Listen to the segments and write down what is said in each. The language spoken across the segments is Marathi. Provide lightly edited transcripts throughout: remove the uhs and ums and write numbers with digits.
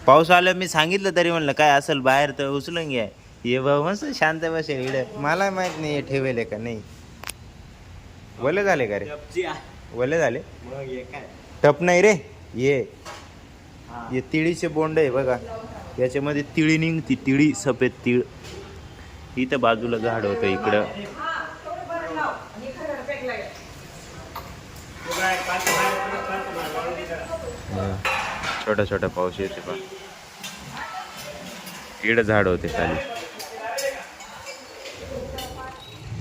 पाऊस आलं मी सांगितलं तरी म्हणलं काय असेल बाहेर तर उचलून घ्या. ये भाऊ मस्त शांत बसेल इकडे. मला माहित नाही हे ठेवेल का नाही. वले झाले का रे? वले झाले टप नाही रे. ये तिळीचे बोंड आहे बघा, याच्यामध्ये तिळी निघती, तिळी सफेद तीळ. इथं बाजूला झाड होतं इकडं. छोटा छोटा पाऊस येते पा. इकडं झाड होते खाली.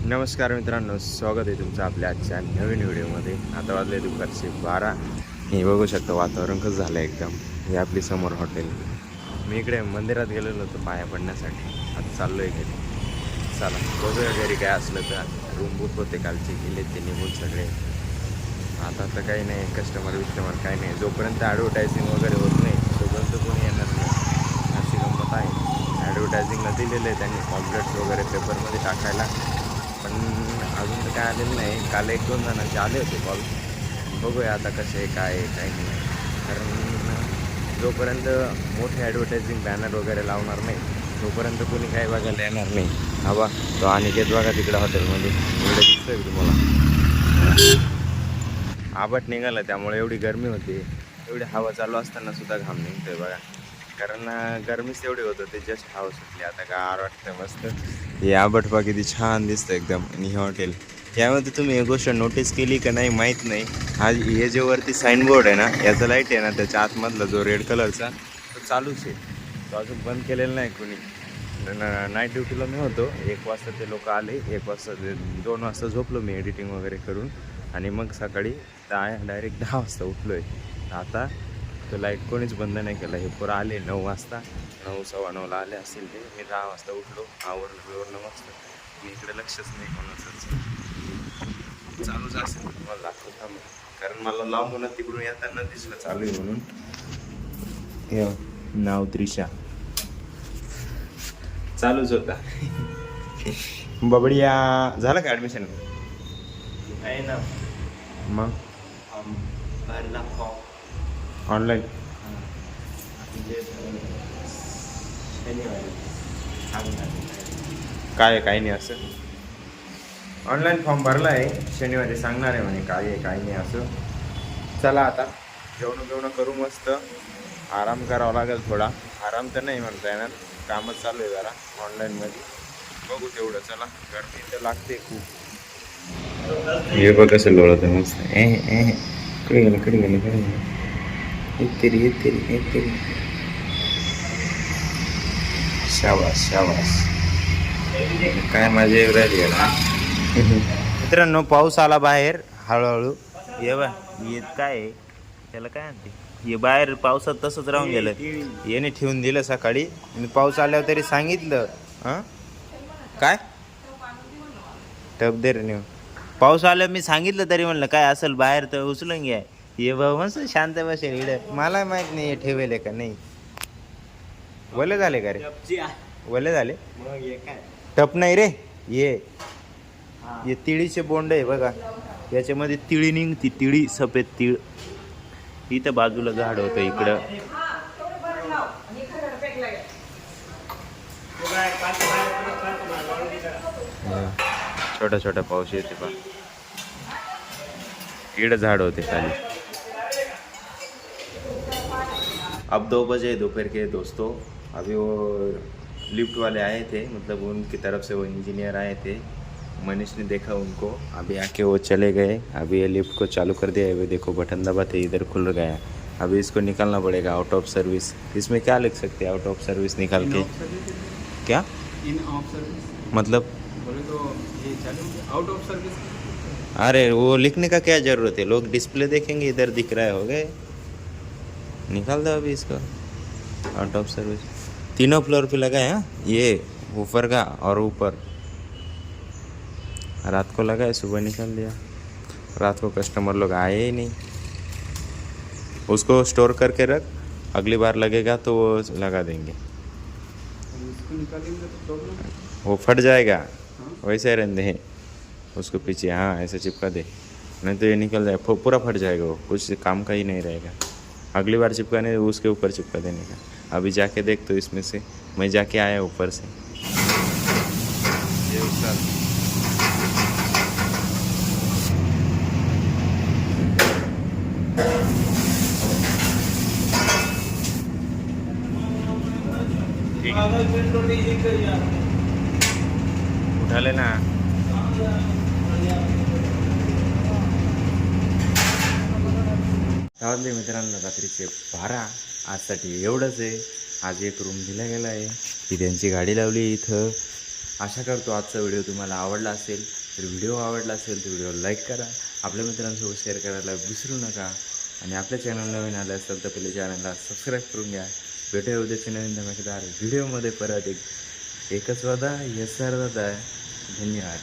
नमस्कार मित्रांनो, स्वागत आहे तुमचं आपल्या आजच्या नवीन व्हिडिओमध्ये. आता वाजले दुपारचे 12. हे बघू शकता वातावरण कसं झालं एकदम. हे आपली समोर हॉटेल. मी इकडे मंदिरात गेलेलो होतो पाया पडण्यासाठी. आता चाललो आहे घरी. चला बघूया घरी काय असलं तर. रूम बुक होते कालचे, गेले ते निघून सगळे. आता तर काही नाही, कस्टमर काही नाही. जोपर्यंत ॲडव्हर्टायझिंग वगैरे होत नाही तोपर्यंत कोणी येणार नाही, अशी गंमत आहे. ॲडव्हर्टायझिंगला दिलेलं आहे त्यांनी पॉम्पलेट्स वगैरे पेपरमध्ये टाकायला, पण अजून तर काय आलेलं नाही. काल 1-2 जणांचे आले होते कॉल. बघूया आता कसे काय आहे काही नाही. कारण जोपर्यंत मोठे ॲडव्हर्टायझिंग बॅनर वगैरे लावणार नाही तोपर्यंत कोणी काही बघायला येणार नाही. हा बा तो अनिकेत बघा तिकडे हॉटेलमध्ये एवढं दिसतोय तुम्हाला. आबट निघालं त्यामुळे एवढी गरमी होती. एवढी हवा चालू असताना सुद्धा घाम निघतोय बघा. कारण गरमीच एवढी होत होती. जस्ट हवा सुटली आता गार वाटतं मस्त. हे आबट बघा किती छान दिसतं एकदम. आणि हे हॉटेल, यामध्ये तुम्ही एक गोष्ट नोटीस केली का नाही माहीत नाही. हा हे जे वरती साईनबोर्ड आहे ना, याचा लाईट आहे ना, त्याच्या आतमधला जो रेड कलरचा तो चालूच आहे. तो अजून बंद केलेला नाही कोणी. नाईट ड्युटीला मी होतो. 1 वाजता ते लोक आले. 1 वाजता 2 वाजता झोपलो मी एडिटिंग वगैरे करून. आणि मग सकाळी डायरेक्ट 10 वाजता उठलो आहे. आता तो लाईट कोणीच बंद नाही केला. हे पुरं आले 9 वाजता, 9-9:15 आले असतील ते. मी 10 वाजता उठलो, आवरलं मस्त. मी इकडे लक्षच नाही कोणाचंच. चालूच असेल मला दाखवत थांब, कारण मला लांबून तिकडून येताना दिसलं चालू आहे म्हणून. हे नाव त्रिशा चालूच होता. बबडिया झालं का ॲडमिशन? आहे ना मग भरला फॉर्म ऑनलाईन. शनिवारी काय आहे काही नाही असं. ऑनलाईन फॉर्म भरला आहे, शनिवारी सांगणार आहे म्हणे काय आहे काय नाही असं. चला आता जेवण करू, मस्त आराम करावा लागेल थोडा. आराम तर नाही म्हणता येणार, कामच चालू आहे जरा ऑनलाईनमध्ये. बघू तेवढं. चला गर्मी तर लागते खूप. हे बघ कसं लोळत आहे मस्त. कडे गेलं येते. शाबास काय मजा येऊ राहिली ना. मित्रांनो पाऊस आला बाहेर हळूहळू. ये बा येत काय आहे त्याला काय म्हणते, हे बाहेर पावसात तसंच राहून गेलं. याने ठेवून दिलं सकाळी. मी पाऊस आल्यावर तरी सांगितलं. हां काय टप दे रे नेऊ. पाऊस आल्यावर मी सांगितलं तरी म्हणलं काय असेल बाहेर तर उचलून घ्या. ये भाऊ मस्त शांत बसेल इकडे. मला माहित नाही हे ठेवेल का नाही. वले झाले का रे? वले झाले टप नाही रे. ये तिळीचे बोंड आहे बघा, याच्यामध्ये तिळी निघती, तिळी सफेद तीळ. इथं बाजूला झाड होतं इकडं. छोटा छोटा पाऊस येते पा. इकडं झाड होते खाली. अब 2 बजे दोपहर के दोस्तों. अभी वो लिफ्ट वाले आए थे, मतलब उनकी तरफ से वो इंजीनियर आए थे. मनीष ने देखा उनको, अभी आके वो चले गए. अभी ये लिफ्ट को चालू कर दिया है. अभी देखो बटन दबाते इधर खुल गया. अभी इसको निकालना पड़ेगा आउट ऑफ सर्विस. इसमें क्या लिख सकते हैं आउट ऑफ सर्विस निकाल के? क्या इन ऑफ सर्विस मतलब? बोले तो ये चालू आउट ऑफ सर्विस. अरे वो लिखने का क्या ज़रूरत है, लोग डिस्प्ले देखेंगे इधर दिख रहा है, हो गए. निकाल दो अभी इसको आउट ऑफ सर्विस. 3 फ्लोर पे लगा है. हाँ ये ऊपर का और ऊपर. रात को लगा है, सुबह निकाल दिया. रात को कस्टमर लोग आए ही नहीं. उसको स्टोर करके रख, अगली बार लगेगा तो वो लगा देंगे. इसको निकालेंगे तो प्रॉब्लम वो फट जाएगा. वैसे रहने हैं उसको पीछे. हाँ ऐसे चिपका दे, नहीं तो ये निकल जाए, पूरा फट जाएगा. वो कुछ काम का ही नहीं रहेगा. अगली बार चिपकाने उसके ऊपर चिपका देने का. अभी जाके देख तो इसमें से मैं जाके आया ऊपर से। ये उस्ताद ठीक है, उठा लेना। गावातले मित्रांनो रात्रीचे 12 आजसाठी एवढंच आहे. आज एक रूम दिला गेला आहे, ती त्यांची गाडी लावली आहे इथं. आशा करतो आजचा व्हिडिओ तुम्हाला आवडला असेल. तर व्हिडिओ आवडला असेल तर व्हिडिओ लाईक करा, आपल्या मित्रांसोबत शेअर करायला विसरू नका. आणि आपल्या चॅनल नवीन आलं असेल तर पहिले चॅनलला सबस्क्राईब करून घ्या. भेटूया उद्याच्या नवीन धमाकेदार व्हिडिओमध्ये परत एकच वादा यस सर दादा. धन्यवाद.